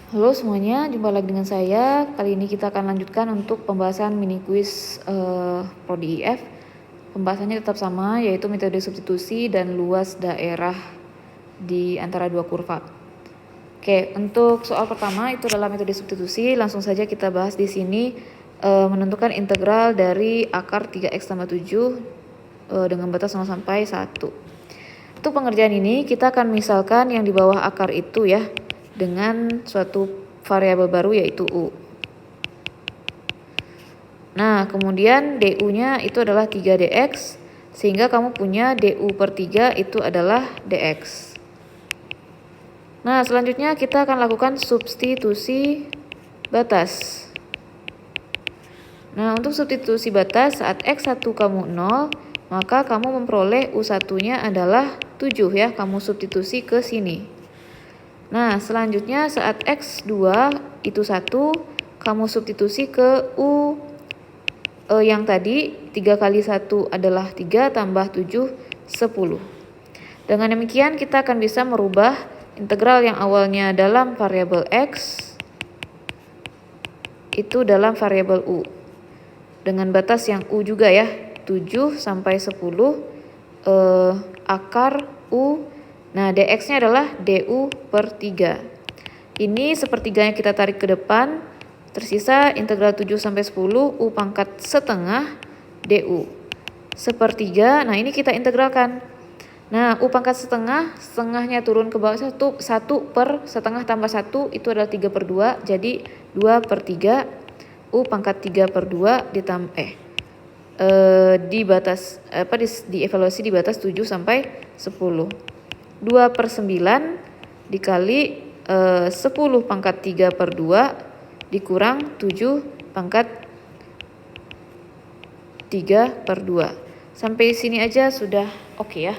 Halo semuanya, jumpa lagi dengan saya. Kali ini kita akan lanjutkan untuk pembahasan mini quiz Prodi IF. Pembahasannya tetap sama, yaitu metode substitusi dan luas daerah di antara dua kurva. Oke, untuk soal pertama itu adalah metode substitusi. Langsung saja kita bahas di sini menentukan integral dari akar 3x tambah 7 dengan batas 0 sampai 1. Untuk pengerjaan ini kita akan misalkan yang di bawah akar itu ya, dengan suatu variabel baru yaitu U. Nah, kemudian du-nya itu adalah 3dx, sehingga kamu punya du per 3 itu adalah dx. Nah, selanjutnya kita akan lakukan substitusi batas. Nah, untuk substitusi batas saat x1 kamu 0, maka kamu memperoleh U1-nya adalah 7 ya, kamu substitusi ke sini. Nah, selanjutnya saat X2 itu 1, kamu substitusi ke U yang tadi, 3 kali 1 adalah 3 tambah 7, 10. Dengan demikian kita akan bisa merubah integral yang awalnya dalam variabel X itu dalam variabel U. Dengan batas yang U juga ya, 7 sampai 10 akar U. Nah, dx-nya adalah du per 3. Ini sepertiganya kita tarik ke depan. Tersisa integral 7 sampai 10 U pangkat setengah du. Sepertiga, nah ini kita integralkan. Nah, U pangkat setengah, setengahnya turun ke bawah 1 per setengah tambah 1 itu adalah 3 per 2. Jadi 2 per 3 U pangkat 3 per 2 ditambah di batas dievaluasi di batas 7 sampai 10. 2 per 9 dikali 10 pangkat 3 per 2 dikurang 7 pangkat 3 per 2. Sampai sini aja sudah oke ya.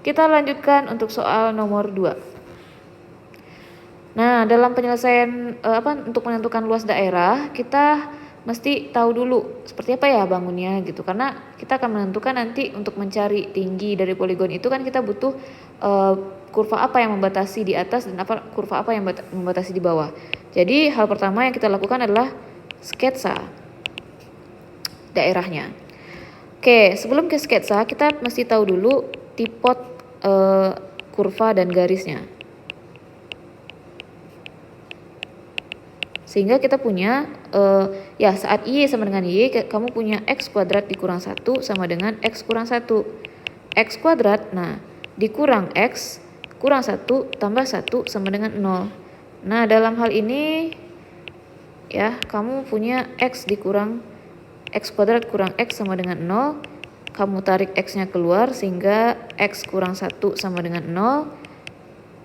Kita lanjutkan untuk soal nomor 2. Nah, dalam penyelesaian untuk menentukan luas daerah, kita mesti tahu dulu seperti apa ya bangunnya gitu, karena kita akan menentukan nanti untuk mencari tinggi dari poligon itu kan kita butuh kurva apa yang membatasi di atas dan kurva apa yang membatasi di bawah. Jadi hal pertama yang kita lakukan adalah sketsa daerahnya. Oke, sebelum ke sketsa kita mesti tahu dulu tipot kurva dan garisnya. Sehingga kita punya, ya saat Y sama dengan Y, kamu punya X kuadrat dikurang 1 sama dengan X kurang 1. X kuadrat, nah dikurang X kurang 1 tambah 1 sama dengan 0. Nah dalam hal ini, ya kamu punya X dikurang X kuadrat kurang X sama dengan 0. Kamu tarik X-nya keluar sehingga X kurang 1 sama dengan 0.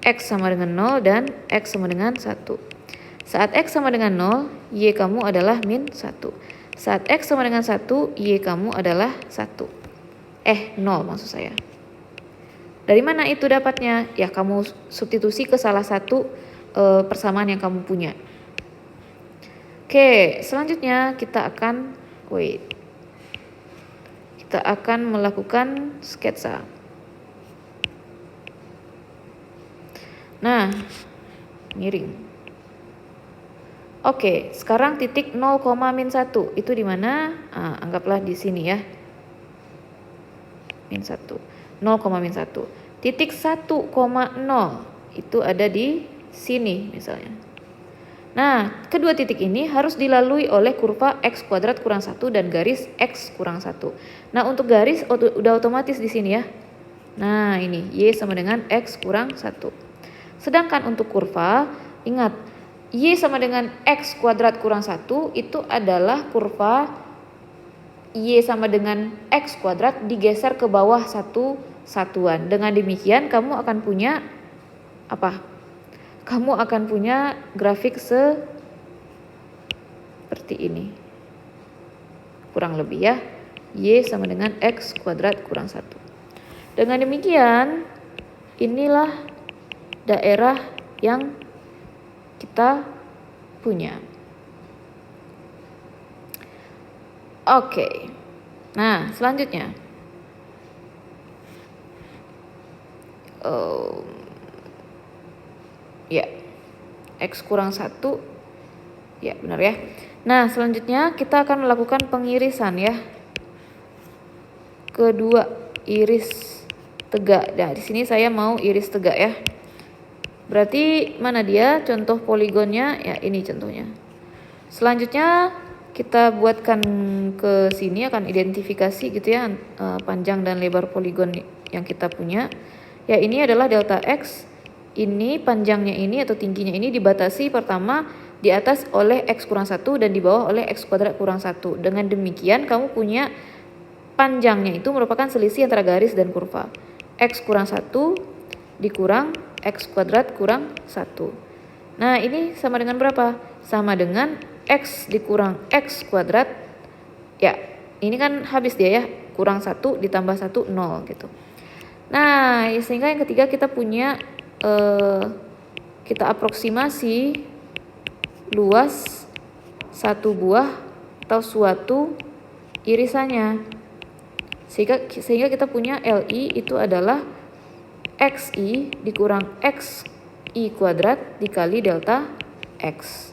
X sama dengan 0 dan X sama dengan 1. Saat X sama dengan 0, Y kamu adalah min 1. Saat X sama dengan 1, Y kamu adalah 1. 0 maksud saya. Dari mana itu dapatnya? Ya kamu substitusi ke salah satu persamaan yang kamu punya. Oke, selanjutnya kita akan melakukan sketsa. Nah, miring. Oke, sekarang titik 0, min 1 itu di mana? Anggaplah di sini ya. Min 1. 0, min 1. Titik 1,0 itu ada di sini misalnya. Nah, kedua titik ini harus dilalui oleh kurva X kuadrat kurang 1 dan garis X kurang 1. Nah, untuk garis udah otomatis di sini ya. Nah, ini Y sama dengan X kurang 1. Sedangkan untuk kurva, ingat Y sama dengan X kuadrat kurang 1 itu adalah kurva Y sama dengan X kuadrat digeser ke bawah satu satuan. Dengan demikian kamu akan punya apa? Kamu akan punya grafik seperti ini. Kurang lebih ya. Y sama dengan X kuadrat kurang 1. Dengan demikian, inilah daerah yang kita punya. Oke. Nah, selanjutnya. Ya. X kurang 1. Ya, benar ya. Nah, selanjutnya kita akan melakukan pengirisan ya. Kedua, iris tegak. Nah, di sini saya mau iris tegak ya. Berarti mana dia contoh poligonnya? Ya, ini contohnya. Selanjutnya kita buatkan ke sini, akan identifikasi gitu ya, panjang dan lebar poligon yang kita punya. Ya, ini adalah delta X. Ini panjangnya ini atau tingginya ini dibatasi pertama di atas oleh X kurang 1 dan di bawah oleh X kuadrat kurang 1. Dengan demikian kamu punya panjangnya itu merupakan selisih antara garis dan kurva. X kurang 1 dikurang X kuadrat kurang 1. Nah, ini sama dengan berapa? Sama dengan X dikurang X kuadrat. Ya, ini kan habis dia ya. Kurang 1 ditambah 1, 0 gitu. Nah, sehingga yang ketiga kita punya kita aproksimasi luas satu buah atau suatu irisannya. Sehingga kita punya LI itu adalah XI dikurang XI kuadrat dikali delta X.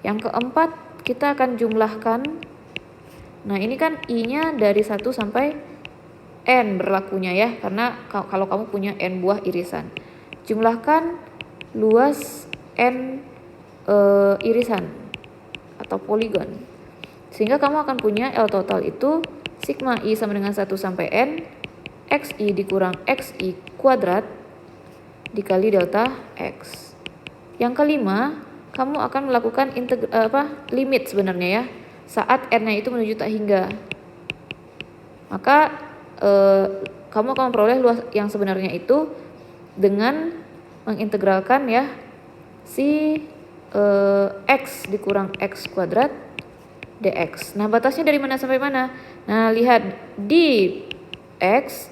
Yang keempat, kita akan jumlahkan. Nah, ini kan I-nya dari 1 sampai N berlakunya ya, karena kalau kamu punya N buah irisan. Jumlahkan luas N irisan atau poligon. Sehingga kamu akan punya L total itu sigma I sama dengan 1 sampai N XI dikurang XI kuadrat dikali delta X. Yang kelima, kamu akan melakukan limit sebenarnya ya, saat N-nya itu menuju tak hingga. Maka kamu akan memperoleh luas yang sebenarnya itu dengan mengintegralkan ya si X dikurang X kuadrat dx. Nah, batasnya dari mana sampai mana? Nah, lihat di X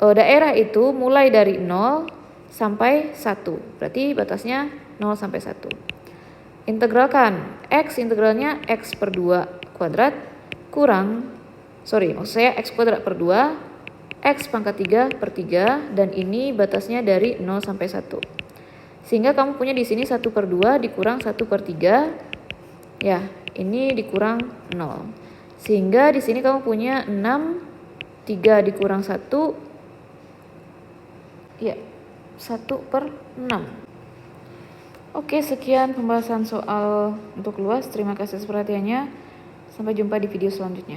daerah itu mulai dari 0 sampai 1. Berarti batasnya 0 sampai 1. Integralkan X, integralnya X per 2 kuadrat kurang, maksud saya X kuadrat per 2, X pangkat 3 per 3, dan ini batasnya dari 0 sampai 1. Sehingga kamu punya di sini 1 per 2 dikurang 1 per 3, ya, ini dikurang 0. Sehingga di sini kamu punya 6, 3 dikurang 1, ya, 1 per 6. Oke, sekian pembahasan soal untuk luas. Terima kasih atas perhatiannya. Sampai jumpa di video selanjutnya.